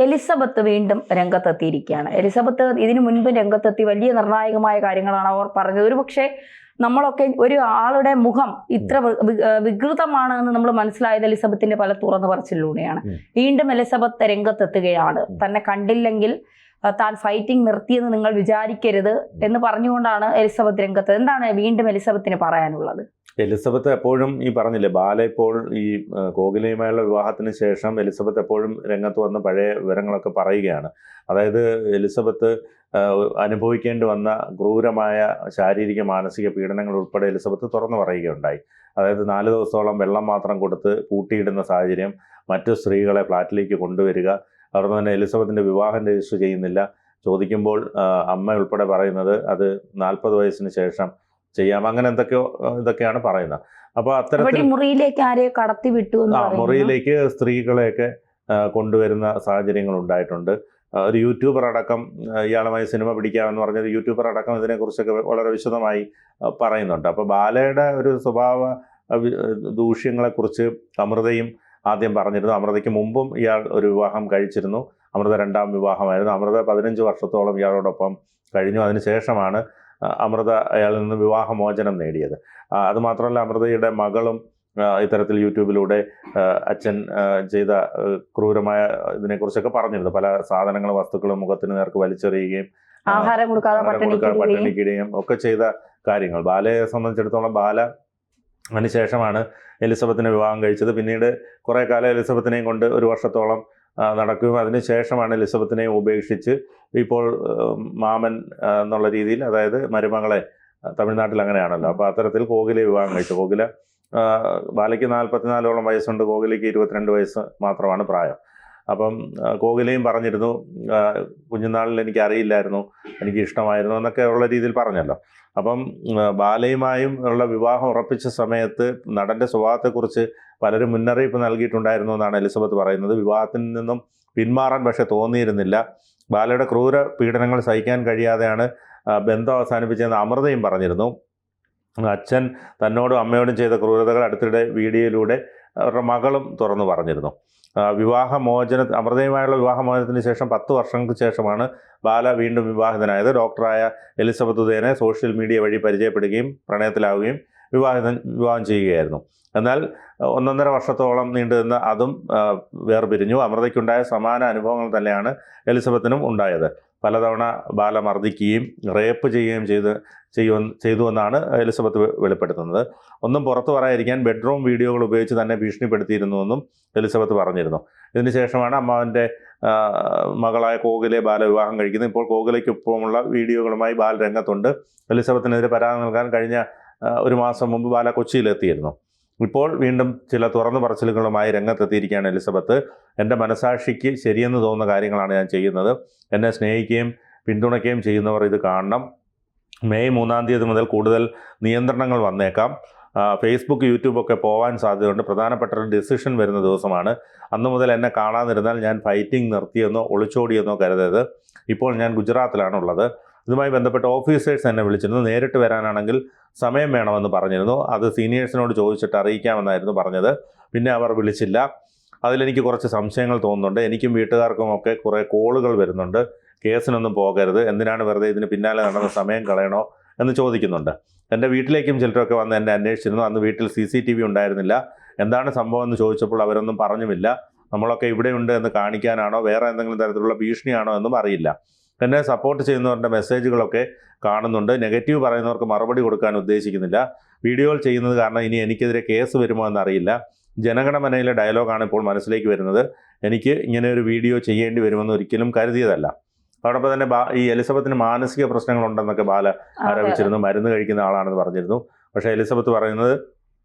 Elizabeth വീണ്ടും രംഗത്തെത്തിയിരിക്കുകയാണ്. Elizabeth ഇതിനു മുൻപ് രംഗത്തെത്തി വലിയ നിർണായകമായ കാര്യങ്ങളാണ് അവർ പറഞ്ഞത്. ഒരുപക്ഷെ നമ്മളൊക്കെ ഒരു ആളുടെ മുഖം ഇത്ര വികൃതമാണ് എന്ന് നമ്മൾ മനസ്സിലായത് എലിസബത്തിന്റെ പല തുറന്നു പറച്ചിലൂടെയാണ്. വീണ്ടും എലിസബത്ത് രംഗത്തെത്തുകയാണ്. തന്നെ കണ്ടില്ലെങ്കിൽ താൻ ഫൈറ്റിംഗ് നിർത്തിയെന്ന് നിങ്ങൾ വിചാരിക്കരുത് എന്ന് പറഞ്ഞുകൊണ്ടാണ് എലിസബത്ത് രംഗത്ത്. എന്താണ് വീണ്ടും എലിസബത്തിന് പറയാനുള്ളത്? എലിസബത്ത് എപ്പോഴും ഈ പറഞ്ഞില്ലേ, ബാല ഇപ്പോൾ ഈ കോകിലയുമായുള്ള വിവാഹത്തിന് ശേഷം എലിസബത്ത് എപ്പോഴും രംഗത്ത് വന്ന പഴയ വിവരങ്ങളൊക്കെ പറയുകയാണ്. അതായത് എലിസബത്ത് അനുഭവിക്കേണ്ടി വന്ന ക്രൂരമായ ശാരീരിക മാനസിക പീഡനങ്ങൾ ഉൾപ്പെടെ എലിസബത്ത് തുറന്നു പറയുകയുണ്ടായി. അതായത് 4 ദിവസത്തോളം വെള്ളം മാത്രം കൊടുത്ത് പൂട്ടിയിടുന്ന സാഹചര്യം, മറ്റു സ്ത്രീകളെ ഫ്ലാറ്റിലേക്ക് കൊണ്ടുവരിക, അവിടെ തന്നെ എലിസബത്തിൻ്റെ വിവാഹം രജിസ്റ്റർ ചെയ്യുന്നില്ല. ചോദിക്കുമ്പോൾ അമ്മ ഉൾപ്പെടെ പറയുന്നത് അത് 40 വയസ്സിന് ശേഷം ചെയ്യാം, അങ്ങനെ ഇതൊക്കെയാണ് പറയുന്നത്. അപ്പോൾ അത്തരത്തിൽ മുറിയിലേക്ക് ആരെയോ കടത്തി വിട്ടു, മുറിയിലേക്ക് സ്ത്രീകളെയൊക്കെ കൊണ്ടുവരുന്ന സാഹചര്യങ്ങൾ ഉണ്ടായിട്ടുണ്ട്. ഒരു യൂട്യൂബർ അടക്കം ഇയാളുമായി സിനിമ പിടിക്കാമെന്ന് പറഞ്ഞൊരു യൂട്യൂബർ അടക്കം ഇതിനെക്കുറിച്ചൊക്കെ വളരെ വിശദമായി പറയുന്നുണ്ട്. അപ്പോൾ ബാലയുടെ ഒരു സ്വഭാവ ദൂഷ്യങ്ങളെക്കുറിച്ച് അമൃതയും ആദ്യം പറഞ്ഞിരുന്നു. അമൃതയ്ക്ക് മുമ്പും ഇയാൾ ഒരു വിവാഹം കഴിച്ചിരുന്നു. അമൃത 2ാം വിവാഹമായിരുന്നു. അമൃത 15 വർഷത്തോളം ഇയാളോടൊപ്പം കഴിഞ്ഞു. അതിനുശേഷമാണ് അമൃത അയാളിൽ നിന്ന് വിവാഹമോചനം നേടിയത്. അതുമാത്രമല്ല, അമൃതയുടെ മകളും ഇത്തരത്തിൽ യൂട്യൂബിലൂടെ അച്ഛൻ ചെയ്ത ക്രൂരമായ ഇതിനെക്കുറിച്ചൊക്കെ പറഞ്ഞിരുന്നു. പല സാധനങ്ങളും വസ്തുക്കളും മുഖത്തിന് നേർക്ക് വലിച്ചെറിയുകയും ആഹാരം കൊടുക്കാതെ പട്ടിണിക്കിടുകയും ഒക്കെ ചെയ്ത കാര്യങ്ങൾ. ബാലയെ സംബന്ധിച്ചിടത്തോളം ബാല അതിനുശേഷമാണ് എലിസബത്തിനെ വിവാഹം കഴിച്ചത്. പിന്നീട് കുറേ കാലം എലിസബത്തിനെയും കൊണ്ട് 1 വർഷത്തോളം നടക്കുകയും അതിനുശേഷമാണ് എലിസബത്തിനെ ഉപേക്ഷിച്ച് ഇപ്പോൾ മാമൻ എന്നുള്ള രീതിയിൽ, അതായത് മരുമകളെ, തമിഴ്നാട്ടിൽ അങ്ങനെയാണല്ലോ, അപ്പോൾ അത്തരത്തിൽ കോകിലയെ വിവാഹം കഴിച്ചു. കോകില ബാലയ്ക്ക് 44ഓളം വയസ്സുണ്ട്, കോകിലയ്ക്ക് 22 വയസ്സ് മാത്രമാണ് പ്രായം. അപ്പം കോകിലയും പറഞ്ഞിരുന്നു, കുഞ്ഞുനാളിൽ എനിക്ക് അറിയില്ലായിരുന്നു, എനിക്ക് ഇഷ്ടമായിരുന്നു എന്നൊക്കെ ഉള്ള രീതിയിൽ പറഞ്ഞല്ലോ. അപ്പം ബാലയുമായും ഉള്ള വിവാഹം ഉറപ്പിച്ച സമയത്ത് നടൻ്റെ സ്വഭാവത്തെക്കുറിച്ച് പലരും മുന്നറിയിപ്പ് നൽകിയിട്ടുണ്ടായിരുന്നു എന്നാണ് എലിസബത്ത് പറയുന്നത്. വിവാഹത്തിൽ നിന്നും പിന്മാറാൻ പക്ഷെ തോന്നിയിരുന്നില്ല. ബാലയുടെ ക്രൂര പീഡനങ്ങൾ സഹിക്കാൻ കഴിയാതെയാണ് ബന്ധം അവസാനിപ്പിച്ചതെന്ന് അമൃതയും പറഞ്ഞിരുന്നു. അച്ഛൻ തന്നോടും അമ്മയോടും ചെയ്ത ക്രൂരതകൾ അടുത്തിടെ വീഡിയോയിലൂടെ അവരുടെ മകളും തുറന്നു പറഞ്ഞിരുന്നു. അമൃതയുമായുള്ള വിവാഹമോചനത്തിന് ശേഷം 10 വർഷങ്ങൾക്ക് ശേഷമാണ് ബാല വീണ്ടും വിവാഹിതനായത്. ഡോക്ടറായ എലിസബത്ത് ഉദയനെ സോഷ്യൽ മീഡിയ വഴി പരിചയപ്പെടുകയും പ്രണയത്തിലാവുകയും വിവാഹം ചെയ്യുകയായിരുന്നു. എന്നാൽ 1.5 വർഷത്തോളം നീണ്ടുനിന്ന അതും വേർപിരിഞ്ഞു. അമൃതയ്ക്കുണ്ടായ സമാന അനുഭവങ്ങൾ തന്നെയാണ് എലിസബത്തിനും ഉണ്ടായത്. പലതവണ ബാല മർദ്ദിക്കുകയും റേപ്പ് ചെയ്യുകയും ചെയ്തുവെന്നാണ് എലിസബത്ത് വെളിപ്പെടുത്തുന്നത്. ഒന്നും പുറത്തു പറയാതിരിക്കാൻ ബെഡ്റൂം വീഡിയോകൾ ഉപയോഗിച്ച് തന്നെ ഭീഷണിപ്പെടുത്തിയിരുന്നുവെന്നും എലിസബത്ത് പറഞ്ഞിരുന്നു. ഇതിനുശേഷമാണ് അമ്മാവൻ്റെ മകളായ കോകിലയെ ബാല വിവാഹം കഴിക്കുന്നത്. ഇപ്പോൾ കോകിലയ്ക്കൊപ്പമുള്ള വീഡിയോകളുമായി ബാല രംഗത്തുണ്ട്. എലിസബത്തിനെതിരെ പരാതി നൽകാൻ കഴിഞ്ഞ 1 മാസം മുമ്പ് ബാല കൊച്ചിയിലെത്തിയിരുന്നു. ഇപ്പോൾ വീണ്ടും ചില തുറന്നു പറച്ചിലുകളുമായി രംഗത്തെത്തിയിരിക്കുകയാണ് എലിസബത്ത്. എൻ്റെ മനസാക്ഷിക്ക് ശരിയെന്ന് തോന്നുന്ന കാര്യങ്ങളാണ് ഞാൻ ചെയ്യുന്നത്. എന്നെ സ്നേഹിക്കുകയും പിന്തുണയ്ക്കുകയും ചെയ്യുന്നവർ ഇത് കാണണം. മെയ് 3-ാം തീയതി മുതൽ കൂടുതൽ നിയന്ത്രണങ്ങൾ വന്നേക്കാം. ഫേസ്ബുക്ക്, യൂട്യൂബൊക്കെ പോകാൻ സാധ്യതയുണ്ട്. പ്രധാനപ്പെട്ട ഒരു ഡിസിഷൻ വരുന്ന ദിവസമാണ്. അന്നു മുതൽ എന്നെ കാണാതിരുന്നാൽ ഞാൻ ഫൈറ്റിംഗ് നിർത്തിയെന്നോ ഒളിച്ചോടിയെന്നോ കരുതരുത്. ഇപ്പോൾ ഞാൻ ഗുജറാത്തിലാണുള്ളത്. ഇതുമായി ബന്ധപ്പെട്ട് ഓഫീസേഴ്സ് എന്നെ വിളിച്ചിരുന്നു. നേരിട്ട് വരാനാണെങ്കിൽ സമയം വേണമെന്ന് പറഞ്ഞിരുന്നു. അത് സീനിയേഴ്സിനോട് ചോദിച്ചിട്ട് അറിയിക്കാമെന്നായിരുന്നു പറഞ്ഞത്. പിന്നെ അവർ വിളിച്ചില്ല. അതിലെനിക്ക് കുറച്ച് സംശയങ്ങൾ തോന്നുന്നുണ്ട്. എനിക്കും വീട്ടുകാർക്കുമൊക്കെ കുറേ കോളുകൾ വരുന്നുണ്ട്. കേസിനൊന്നും പോകരുത്, എന്തിനാണ് വെറുതെ ഇതിന് പിന്നാലെ നടന്ന സമയം കളയണോ എന്ന് ചോദിക്കുന്നുണ്ട്. എൻ്റെ വീട്ടിലേക്കും ചിലരൊക്കെ വന്ന് എന്നെ അന്വേഷിച്ചിരുന്നു. അന്ന് വീട്ടിൽ CCTV ഉണ്ടായിരുന്നില്ല. എന്താണ് സംഭവം എന്ന് ചോദിച്ചപ്പോൾ അവരൊന്നും പറഞ്ഞുമില്ല. നമ്മളൊക്കെ ഇവിടെയുണ്ട് എന്ന് കാണിക്കാനാണോ വേറെ എന്തെങ്കിലും തരത്തിലുള്ള ഭീഷണിയാണോ എന്നും അറിയില്ല. എന്നെ സപ്പോർട്ട് ചെയ്യുന്നവരുടെ മെസ്സേജുകളൊക്കെ കാണുന്നുണ്ട്. നെഗറ്റീവ് പറയുന്നവർക്ക് മറുപടി കൊടുക്കാൻ ഉദ്ദേശിക്കുന്നില്ല. വീഡിയോകൾ ചെയ്യുന്നത് കാരണം ഇനി എനിക്കെതിരെ കേസ് വരുമോ എന്നറിയില്ല. ജനഗണമനയിലെ ഡയലോഗാണ് ഇപ്പോൾ മനസ്സിലേക്ക് വരുന്നത്. എനിക്ക് ഇങ്ങനെ ഒരു വീഡിയോ ചെയ്യേണ്ടി വരുമെന്ന് ഒരിക്കലും കരുതിയതല്ല. അതോടൊപ്പം തന്നെ ഈ എലിസബത്തിന് മാനസിക പ്രശ്നങ്ങളുണ്ടെന്നൊക്കെ ബാല ആരോപിച്ചിരുന്നു. മരുന്ന് കഴിക്കുന്ന ആളാണെന്ന് പറഞ്ഞിരുന്നു. പക്ഷേ എലിസബത്ത് പറയുന്നത്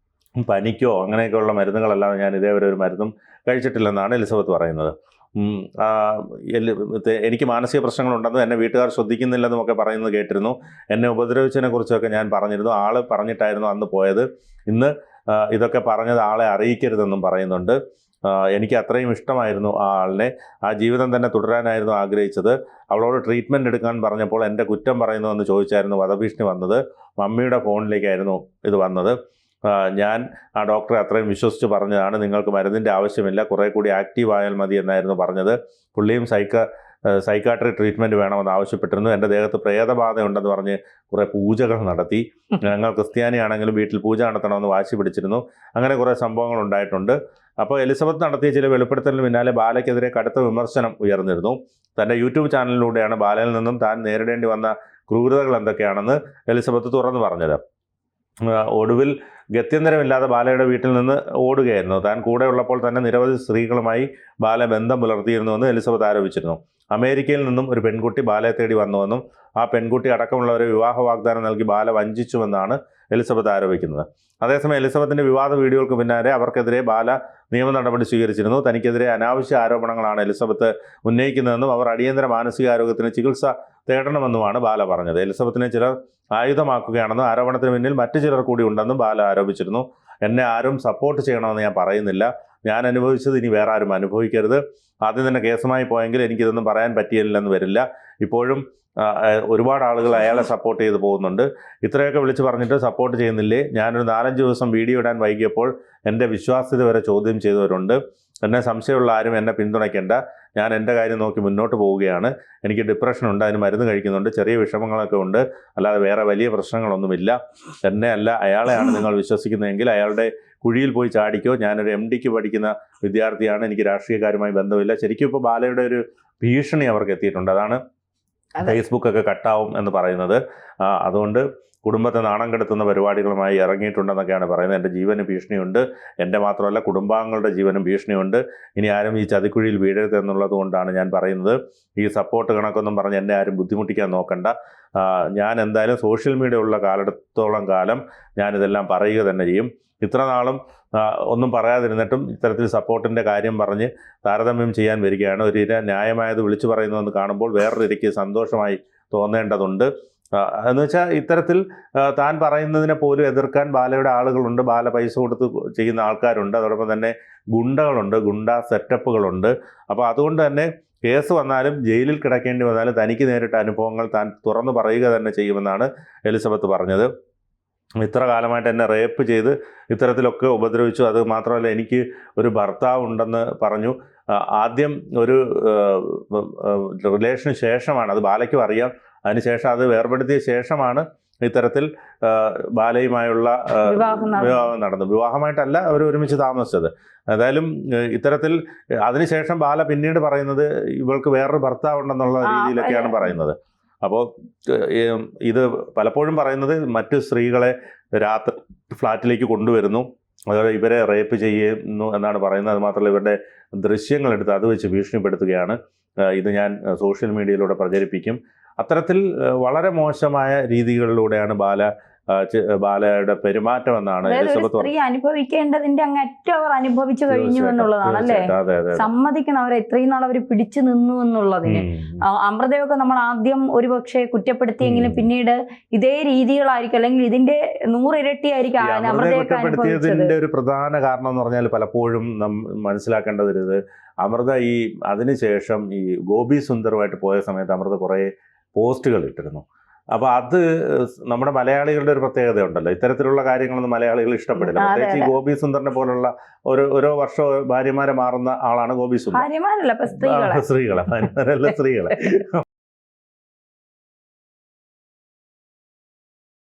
പനിക്കോ അങ്ങനെയൊക്കെയുള്ള മരുന്നുകളല്ലാതെ ഞാൻ ഇതേവരെ ഒരു മരുന്നും കഴിച്ചിട്ടില്ലെന്നാണ് എലിസബത്ത് പറയുന്നത്. എനിക്ക് മാനസിക പ്രശ്നങ്ങളുണ്ടെന്നും എന്നെ വീട്ടുകാർ ശ്രദ്ധിക്കുന്നില്ലെന്നും ഒക്കെ പറയുന്നത് കേട്ടിരുന്നു. എന്നെ ഉപദ്രവിച്ചതിനെ കുറിച്ചൊക്കെ ഞാൻ പറഞ്ഞിരുന്നു. ആൾ പറഞ്ഞിട്ടായിരുന്നു അന്ന് പോയത്. ഇന്ന് ഇതൊക്കെ പറഞ്ഞത് ആളെ അറിയിക്കരുതെന്നും പറയുന്നുണ്ട്. എനിക്ക് അത്രയും ഇഷ്ടമായിരുന്നു ആ ആളിനെ. ആ ജീവിതം തന്നെ തുടരാനായിരുന്നു ആഗ്രഹിച്ചത്. അവളോട് ട്രീറ്റ്മെൻറ്റ് എടുക്കാൻ പറഞ്ഞപ്പോൾ എൻ്റെ കുറ്റം പറയുന്നു എന്ന് ചോദിച്ചായിരുന്നു വധഭീഷണി വന്നത്. മമ്മിയുടെ ഫോണിലേക്കായിരുന്നു ഇത് വന്നത്. ഞാൻ ആ ഡോക്ടറെ അത്രയും വിശ്വസിച്ച് പറഞ്ഞതാണ്, നിങ്ങൾക്ക് മരുന്നിൻ്റെ ആവശ്യമില്ല, കുറേ കൂടി ആക്റ്റീവ് ആയാൽ മതി എന്നായിരുന്നു പറഞ്ഞത്. പുള്ളിയും സൈക്കാട്രി ട്രീറ്റ്മെൻറ്റ് വേണമെന്ന് ആവശ്യപ്പെട്ടിരുന്നു. എൻ്റെ ദേഹത്ത് പ്രേതബാധയുണ്ടെന്ന് പറഞ്ഞ് കുറേ പൂജകൾ നടത്തി. ഞങ്ങൾ ക്രിസ്ത്യാനിയാണെങ്കിലും വീട്ടിൽ പൂജ നടത്തണമെന്ന് വാശി പിടിച്ചിരുന്നു. അങ്ങനെ കുറേ സംഭവങ്ങൾ ഉണ്ടായിട്ടുണ്ട്. അപ്പോൾ എലിസബത്ത് നടത്തിയ ചില വെളിപ്പെടുത്തലിന് പിന്നാലെ ബാലയ്ക്കെതിരെ കടുത്ത വിമർശനം ഉയർന്നിരുന്നു. തൻ്റെ യൂട്യൂബ് ചാനലിലൂടെയാണ് ബാലയിൽ നിന്നും താൻ നേരിടേണ്ടി വന്ന ക്രൂരതകൾ എന്തൊക്കെയാണെന്ന് എലിസബത്ത് തുറന്നു പറഞ്ഞത്. ഒടുവിൽ ഗത്യന്തരമില്ലാതെ ബാലയുടെ വീട്ടിൽ നിന്ന് ഓടുകയായിരുന്നു. താൻ കൂടെ ഉള്ളപ്പോൾ തന്നെ നിരവധി സ്ത്രീകളുമായി ബാല ബന്ധം പുലർത്തിയിരുന്നുവെന്ന് എലിസബത്ത് ആരോപിച്ചിരുന്നു. അമേരിക്കയിൽ നിന്നും ഒരു പെൺകുട്ടി ബാലയെ തേടി വന്നുവെന്നും ആ പെൺകുട്ടി അടക്കമുള്ളവരെ വിവാഹ വാഗ്ദാനം നൽകി ബാല വഞ്ചിച്ചുവെന്നാണ് എലിസബത്ത് ആരോപിക്കുന്നത്. അതേസമയം എലിസബത്തിൻ്റെ വിവാദ വീഡിയോകൾക്ക് പിന്നാലെ അവർക്കെതിരെ ബാല നിയമ നടപടി സ്വീകരിച്ചിരുന്നു. തനിക്കെതിരെ അനാവശ്യ ആരോപണങ്ങളാണ് എലിസബത്ത് ഉന്നയിക്കുന്നതെന്നും അവർ അടിയന്തര മാനസികാരോഗ്യത്തിന് ചികിത്സ തേടണമെന്നുമാണ് ബാല പറഞ്ഞത്. എലിസബത്തിനെ ചിലർ ആയുധമാക്കുകയാണെന്നും ആരോപണത്തിന് പിന്നിൽ മറ്റു ചിലർ കൂടി ഉണ്ടെന്നും ബാല ആരോപിച്ചിരുന്നു. എന്നെ ആരും സപ്പോർട്ട് ചെയ്യണമെന്ന് ഞാൻ പറയുന്നില്ല. ഞാൻ അനുഭവിച്ചത് ഇനി വേറെ ആരും അനുഭവിക്കരുത്. ആദ്യം തന്നെ കേസുമായി പോയെങ്കിൽ എനിക്കിതൊന്നും പറയാൻ പറ്റിയില്ലെന്ന് വരില്ല. ഇപ്പോഴും ഒരുപാട് ആളുകൾ അയാളെ സപ്പോർട്ട് ചെയ്ത് പോകുന്നുണ്ട്. ഇത്രയൊക്കെ വിളിച്ച് പറഞ്ഞിട്ട് സപ്പോർട്ട് ചെയ്യുന്നില്ലേ? ഞാനൊരു 4-5 ദിവസം വീഡിയോ ഇടാൻ വൈകിയപ്പോൾ എൻ്റെ വിശ്വാസ്യത വരെ ചോദ്യം ചെയ്തവരുണ്ട്. എന്നെ സംശയമുള്ള ആരും എന്നെ പിന്തുണയ്ക്കേണ്ട. ഞാൻ എൻ്റെ കാര്യം നോക്കി മുന്നോട്ട് പോവുകയാണ്. എനിക്ക് ഡിപ്രഷനുണ്ട്, അതിന് മരുന്ന് കഴിക്കുന്നുണ്ട്, ചെറിയ വിഷമങ്ങളൊക്കെ ഉണ്ട്, അല്ലാതെ വേറെ വലിയ പ്രശ്നങ്ങളൊന്നുമില്ല. എന്നെ അല്ല അയാളെയാണ് നിങ്ങൾ വിശ്വസിക്കുന്നതെങ്കിൽ അയാളുടെ കുഴിയിൽ പോയി ചാടിക്കോ. ഞാനൊരു MDക്ക് പഠിക്കുന്ന വിദ്യാർത്ഥിയാണ്, എനിക്ക് രാഷ്ട്രീയക്കാരുമായി ബന്ധമില്ല. ശരിക്കും ഇപ്പോൾ ബാലയുടെ ഒരു ഭീഷണി അവർക്ക് എത്തിയിട്ടുണ്ട്. അതാണ് ഫേസ്ബുക്കൊക്കെ കട്ടാവും എന്ന് പറയുന്നത്. അതുകൊണ്ട് കുടുംബത്തെ നാണം കെടുത്തുന്ന പരിപാടികളുമായി ഇറങ്ങിയിട്ടുണ്ടെന്നൊക്കെയാണ് പറയുന്നത്. എൻ്റെ ജീവന് ഭീഷണിയുണ്ട്, എൻ്റെ മാത്രമല്ല കുടുംബാംഗങ്ങളുടെ ജീവനും ഭീഷണിയുണ്ട്. ഇനി ആരും ഈ ചതിക്കുഴിയിൽ വീഴരുത് എന്നുള്ളത് കൊണ്ടാണ് ഞാൻ പറയുന്നത്. ഈ സപ്പോർട്ട് കണക്കൊന്നും പറഞ്ഞ് എന്നെ ആരും ബുദ്ധിമുട്ടിക്കാൻ നോക്കണ്ട. ഞാൻ എന്തായാലും സോഷ്യൽ മീഡിയ ഉള്ള കാലത്തോളം കാലം ഞാനിതെല്ലാം പറയുക തന്നെ ചെയ്യും. ഇത്ര നാളും ഒന്നും പറയാതിരുന്നിട്ടും ഇത്തരത്തിൽ സപ്പോർട്ടിൻ്റെ കാര്യം പറഞ്ഞ് താരതമ്യം ചെയ്യാൻ വരികയാണ്. ഒരു ഇര ന്യായമായത് വിളിച്ചു പറയുന്നതെന്ന് കാണുമ്പോൾ വേറൊരു ഇരയ്ക്ക് സന്തോഷമായി തോന്നേണ്ടതുണ്ട്. എന്ന് വെച്ചാൽ ഇത്തരത്തിൽ താൻ പറയുന്നതിനെ പോലും എതിർക്കാൻ ബാലയുടെ ആളുകളുണ്ട്, ബാല പൈസ കൊടുത്ത് ചെയ്യുന്ന ആൾക്കാരുണ്ട്, അതോടൊപ്പം തന്നെ ഗുണ്ടകളുണ്ട്, ഗുണ്ട സെറ്റപ്പുകളുണ്ട്. അപ്പോൾ അതുകൊണ്ട് തന്നെ കേസ് വന്നാലും ജയിലിൽ കിടക്കേണ്ടി വന്നാലും തനിക്ക് നേരിട്ട അനുഭവങ്ങൾ താൻ തുറന്നു പറയുക തന്നെ ചെയ്യുമെന്നാണ് എലിസബത്ത് പറഞ്ഞത്. ഇത്ര കാലമായിട്ട് എന്നെ റേപ്പ് ചെയ്ത് ഇത്തരത്തിലൊക്കെ ഉപദ്രവിച്ചു. അത് മാത്രമല്ല എനിക്ക് ഒരു ഭർത്താവ് ഉണ്ടെന്ന് പറഞ്ഞു. ആദ്യം ഒരു റിലേഷന് ശേഷമാണ്, അത് ബാലയ്ക്കും അറിയാം, അതിനുശേഷം അത് വേർപെടുത്തിയ ശേഷമാണ് ഇത്തരത്തിൽ ബാലയുമായുള്ള വിവാഹം നടന്നത്. വിവാഹമായിട്ടല്ല അവർ ഒരുമിച്ച് താമസിച്ചത്. ഏതായാലും ഇത്തരത്തിൽ അതിനുശേഷം ബാല പിന്നീട് പറയുന്നത് ഇവൾക്ക് വേറൊരു ഭർത്താവ് ഉണ്ടെന്നുള്ള രീതിയിലൊക്കെയാണ് പറയുന്നത്. അപ്പോൾ ഇത് പലപ്പോഴും പറയുന്നത് മറ്റ് സ്ത്രീകളെ രാത്രി ഫ്ലാറ്റിലേക്ക് കൊണ്ടുവരുന്നു, അതുപോലെ ഇവരെ റേപ്പ് ചെയ്യുന്നു എന്നാണ് പറയുന്നത്. അതുമാത്രമല്ല ഇവരുടെ ദൃശ്യങ്ങളെടുത്ത് അത് വെച്ച് ഭീഷണിപ്പെടുത്തുകയാണ്. ഇത് ഞാൻ സോഷ്യൽ മീഡിയയിലൂടെ പ്രചരിപ്പിക്കും. അത്തരത്തിൽ വളരെ മോശമായ രീതികളിലൂടെയാണ് ബാലയുടെ പെരുമാറ്റം എന്നാണ് എലിസബത്ത്. സ്ത്രീ അനുഭവിക്കേണ്ടതിന്റെ അങ്ങറ്റം അവർ അനുഭവിച്ചു കഴിഞ്ഞു എന്നുള്ളതാണ് അല്ലേ? സമ്മതിക്കണം, അവരെ ഇത്രയും നാൾ അവർ പിടിച്ചു നിന്നു എന്നുള്ളതിന്. അമൃതയൊക്കെ നമ്മൾ ആദ്യം ഒരുപക്ഷെ കുറ്റപ്പെടുത്തിയെങ്കിലും പിന്നീട് ഇതേ രീതികളായിരിക്കും, അല്ലെങ്കിൽ ഇതിന്റെ 100 ഇരട്ടിയായിരിക്കും അമൃതയൊക്കെ അനുഭവിച്ചത്. ഒരു പ്രധാന കാരണം എന്ന് പറഞ്ഞാൽ പലപ്പോഴും മനസ്സിലാക്കേണ്ടത് അമൃത അതിനുശേഷം ഈ ഗോപി സുന്ദറുമായിട്ട് പോയ സമയത്ത് അമൃത കുറേ പോസ്റ്റുകൾ ഇട്ടിരുന്നു. അപ്പോൾ അത് നമ്മുടെ മലയാളികളുടെ ഒരു പ്രത്യേകത ഉണ്ടല്ലോ, ഇത്തരത്തിലുള്ള കാര്യങ്ങളൊന്നും മലയാളികൾ ഇഷ്ടപ്പെടില്ല. പ്രത്യേകിച്ച് ഈ ഗോപി സുന്ദറിനെ പോലുള്ള ഓരോ വർഷം ഭാര്യമാരെ മാറുന്ന ആളാണ് ഗോപി സുന്ദർ. ഭാര്യമാരല്ല, സ്ത്രീകളെ. ഭാര്യമാരല്ല, സ്ത്രീകളെ.